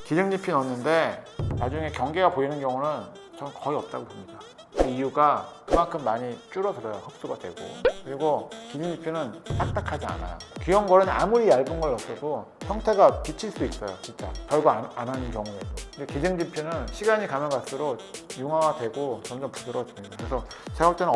기증진피 넣었는데 나중에 경계가 보이는 경우는 저는 거의 없다고 봅니다. 그 이유가 그만큼 많이 줄어들어요. 흡수가 되고. 그리고 기증진피는 딱딱하지 않아요. 귀여운 거는 아무리 얇은 걸 넣어도 형태가 비칠 수 있어요. 진짜 별거 안 하는 경우에도. 근데 기증진피는 시간이 가면 갈수록 융화가 되고 점점 부드러워집니다. 그래서 제가 볼 때는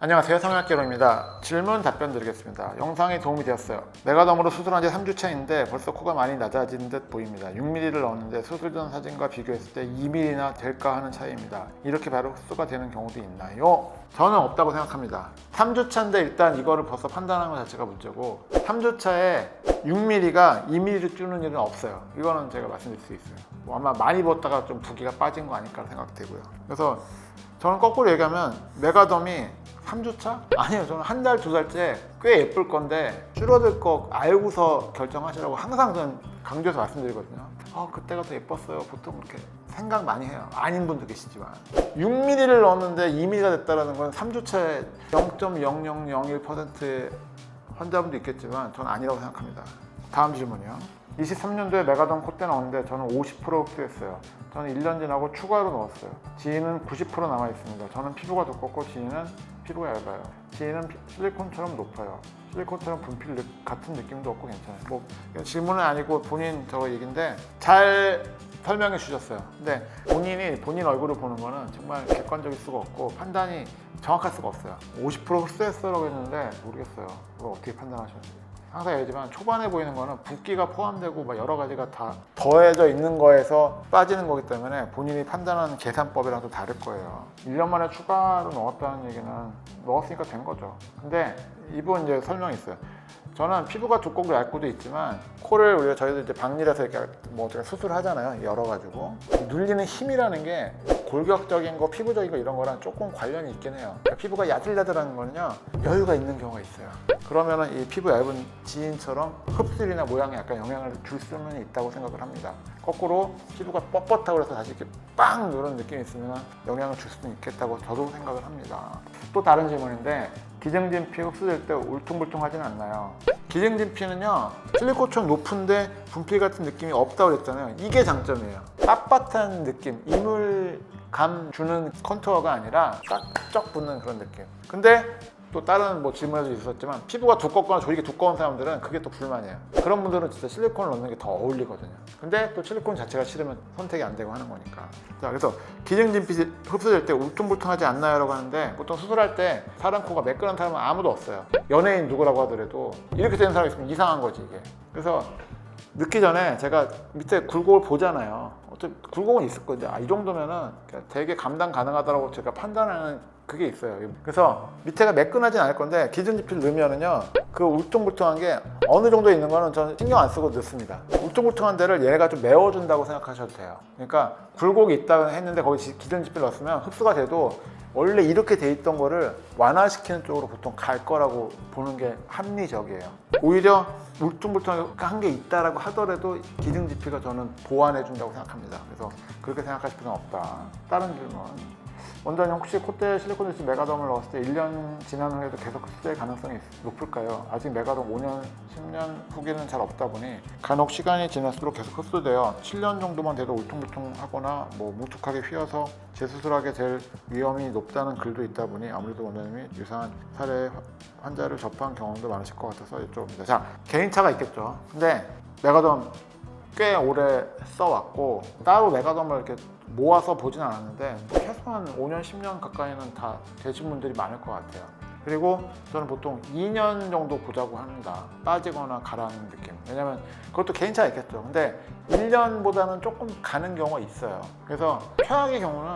안녕하세요, 성형학개론입니다. 질문 답변 드리겠습니다. 영상이 도움이 되었어요. 메가덤으로 수술한 지 3주차인데 벌써 코가 많이 낮아진 듯 보입니다. 6mm를 넣었는데 수술 전 사진과 비교했을 때 2mm나 될까 하는 차이입니다. 이렇게 바로 흡수가 되는 경우도 있나요? 저는 없다고 생각합니다. 3주차인데 일단 이거를 벌써 판단하는 것 자체가 문제고, 3주차에 6mm가 2mm를 줄는 일은 없어요. 이거는 제가 말씀드릴 수 있어요. 아마 많이 벗다가 좀 부기가 빠진 거 아닐까 생각되고요. 그래서 저는 거꾸로 얘기하면 메가덤이 3주차? 아니에요. 저는 한 달, 두 달째 꽤 예쁠 건데 줄어들 거 알고서 결정하시라고 항상 저는 강조해서 말씀드리거든요. 그때가 더 예뻤어요. 보통 이렇게 생각 많이 해요. 아닌 분도 계시지만 6mm를 넣었는데 2mm가 됐다는 건 3주차에 0.0001%의 환자분도 있겠지만 저는 아니라고 생각합니다. 다음 질문이요. 23년도에 메가덤 콧대 넣었는데 저는 50% 흡수했어요. 저는 1년 지나고 추가로 넣었어요. 지인은 90% 남아있습니다. 저는 피부가 두껍고 지인은 피부가 얇아요. 지인은 실리콘처럼 높아요. 실리콘처럼 분필 같은 느낌도 없고 괜찮아요. 뭐 질문은 아니고 본인 저거 얘기인데 잘 설명해 주셨어요. 근데 본인이 본인 얼굴을 보는 거는 정말 객관적일 수가 없고 판단이 정확할 수가 없어요. 50% 흡수했어라고 했는데 모르겠어요. 그걸 어떻게 판단하셨는지. 항상 얘기지만 초반에 보이는 거는 붓기가 포함되고 막 여러 가지가 다 더해져 있는 거에서 빠지는 거기 때문에 본인이 판단하는 계산법이랑 또 다를 거예요. 1년 만에 추가로 넣었다는 얘기는 넣었으니까 된 거죠. 근데 이분 이제 설명이 있어요. 저는 피부가 두껍고 얇고도 있지만 코를 우리가 저희도 이제 박리라서 이렇게 뭐 어떻게 수술하잖아요. 열어가지고 눌리는 힘이라는 게 골격적인 거, 피부적인 거 이런 거랑 조금 관련이 있긴 해요. 그러니까 피부가 야들야들한 거는요 여유가 있는 경우가 있어요. 그러면은 이 피부 얇은 지인처럼 흡수율이나 모양에 약간 영향을 줄 수는 있다고 생각을 합니다. 거꾸로 피부가 뻣뻣하고 그래서 다시 이렇게 빵 누르는 느낌이 있으면 영향을 줄 수는 있겠다고 저도 생각을 합니다. 또 다른 질문인데 기증진피 흡수될 때 울퉁불퉁하지는 않나요? 기증진피는요 실리콘처럼 높은데 분필 같은 느낌이 없다고 그랬잖아요. 이게 장점이에요. 빳빳한 느낌, 이물감 주는 컨투어가 아니라 쫙쫙 붙는 그런 느낌. 근데 또 다른 뭐 질문에도 있었지만 피부가 두껍거나 조직이 두꺼운 사람들은 그게 또 불만이에요. 그런 분들은 진짜 실리콘을 넣는 게 더 어울리거든요. 근데 또 실리콘 자체가 싫으면 선택이 안 되고 하는 거니까. 자, 그래서 기증진피 흡수될 때 울퉁불퉁하지 않나요? 라고 하는데 보통 수술할 때 사람 코가 매끈한 사람은 아무도 없어요. 연예인 누구라고 하더라도 이렇게 된 사람이 있으면 이상한 거지 이게. 그래서 넣기 전에 제가 밑에 굴곡을 보잖아요. 어차피 굴곡은 있을 건데 이 정도면은 되게 감당 가능하다고 제가 판단하는 그게 있어요. 그래서 밑에가 매끈하진 않을 건데 기증진피를 넣으면은요 그 울퉁불퉁한 게 어느 정도 있는 거는 저는 신경 안 쓰고 넣습니다. 울퉁불퉁한 데를 얘가 좀 메워준다고 생각하셔도 돼요. 그러니까 굴곡이 있다고 했는데 거기 기증진피를 넣었으면 흡수가 돼도 원래 이렇게 돼 있던 거를 완화시키는 쪽으로 보통 갈 거라고 보는 게 합리적이에요. 오히려 울퉁불퉁한 게 있다라고 하더라도 기증진피가 저는 보완해 준다고 생각합니다. 그래서 그렇게 생각하실 필요는 없다. 다른 질문. 원장님 혹시 콧대 실리콘 대신 메가덤을 넣었을 때 1년 지난 후에도 계속 흡수될 가능성이 높을까요? 아직 메가덤 5년, 10년 후기는 잘 없다 보니 간혹 시간이 지날수록 계속 흡수되어 7년 정도만 돼도 울퉁불퉁하거나 뭐 뭉툭하게 휘어서 재수술하게 될 위험이 높다는 글도 있다 보니 아무래도 원장님이 유사한 사례 환자를 접한 경험도 많으실 것 같아서 여쭤봅니다. 자, 개인차가 있겠죠. 근데 메가덤 꽤 오래 써왔고 따로 메가덤을 이렇게 모아서 보진 않았는데 최소한 5년, 10년 가까이는 다 되신 분들이 많을 것 같아요. 그리고 저는 보통 2년 정도 보자고 합니다. 빠지거나 가라앉는 느낌. 왜냐면 그것도 개인차가 있겠죠. 근데 1년보다는 조금 가는 경우가 있어요. 그래서 최악의 경우는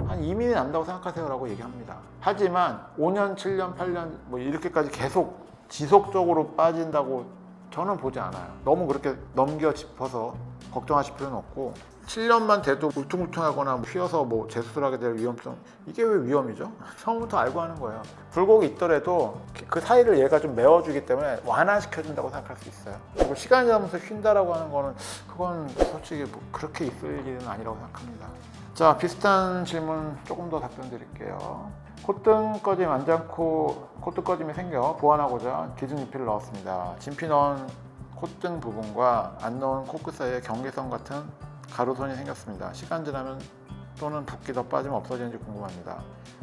한 2mm 난다고 생각하세요 라고 얘기합니다. 하지만 5년, 7년, 8년 뭐 이렇게까지 계속 지속적으로 빠진다고 저는 보지 않아요. 너무 그렇게 넘겨 짚어서 걱정하실 필요는 없고 7년만 돼도 울퉁불퉁하거나 휘어서 뭐 재수술하게 될 위험성, 이게 왜 위험이죠? 처음부터 알고 하는 거예요. 굴곡이 있더라도 그 사이를 얘가 좀 메워주기 때문에 완화시켜준다고 생각할 수 있어요. 그리고 시간이 지나면서 휜다라고 하는 거는 그건 솔직히 뭐 그렇게 있을 일은 아니라고 생각합니다. 자, 비슷한 질문 조금 더 답변 드릴게요. 콧등 꺼짐, 안장코 콧등 꺼짐이 생겨 보완하고자 기증진피를 넣었습니다. 진피 넣은 콧등 부분과 안 넣은 코끝 사이에 경계선 같은 가로선이 생겼습니다. 시간 지나면 또는 붓기 더 빠지면 없어지는지 궁금합니다.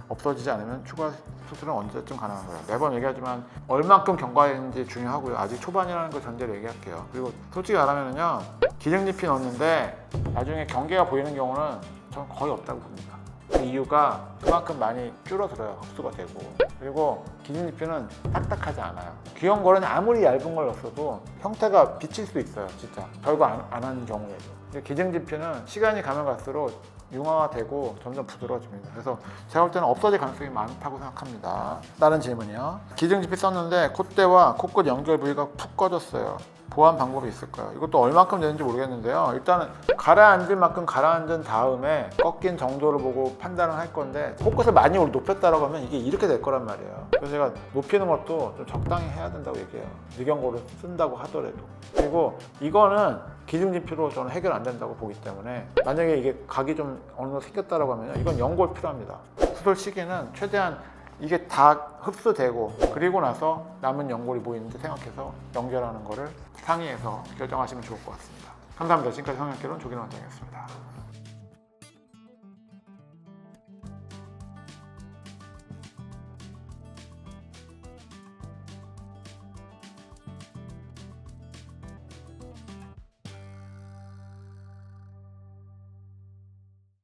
없어지지 않으면 추가 수술은 언제쯤 가능한가요? 매번 얘기하지만 얼만큼 경과했는지 중요하고요. 아직 초반이라는 걸 전제로 얘기할게요. 그리고 솔직히 말하면요, 기증잎이 넣었는데 나중에 경계가 보이는 경우는 저는 거의 없다고 봅니다. 그 이유가 그만큼 많이 줄어들어요. 흡수가 되고. 그리고 기증잎은 딱딱하지 않아요. 귀염거리는 아무리 얇은 걸 넣었어도 형태가 비칠 수 있어요. 진짜 별거 안 하는 경우에도. 기증지피는 시간이 가면 갈수록 융화되고 점점 부드러워집니다. 그래서 제가 볼 때는 없어질 가능성이 많다고 생각합니다. 다른 질문이요. 기증지피 썼는데 콧대와 코끝 연결 부위가 푹 꺼졌어요. 보완 방법이 있을까요? 이것도 얼마큼 되는지 모르겠는데요. 일단은 가라앉을 만큼 가라앉은 다음에 꺾인 정도를 보고 판단을 할 건데, 코끝을 많이 높였다라고 하면 이게 이렇게 될 거란 말이에요. 그래서 제가 높이는 것도 좀 적당히 해야 된다고 얘기해요. 늑연고를 쓴다고 하더라도. 그리고 이거는 기증지피로 저는 해결 안 된다고 보기 때문에, 만약에 이게 각이 좀 어느 정도 생겼다라고 하면 이건 연골 필요합니다. 수술 시기는 최대한 이게 다 흡수되고 그리고 나서 남은 연골이 보이는지 생각해서 연결하는 거를 상의해서 결정하시면 좋을 것 같습니다. 감사합니다. 지금까지 성형외과론 조기원 원장이었습니다.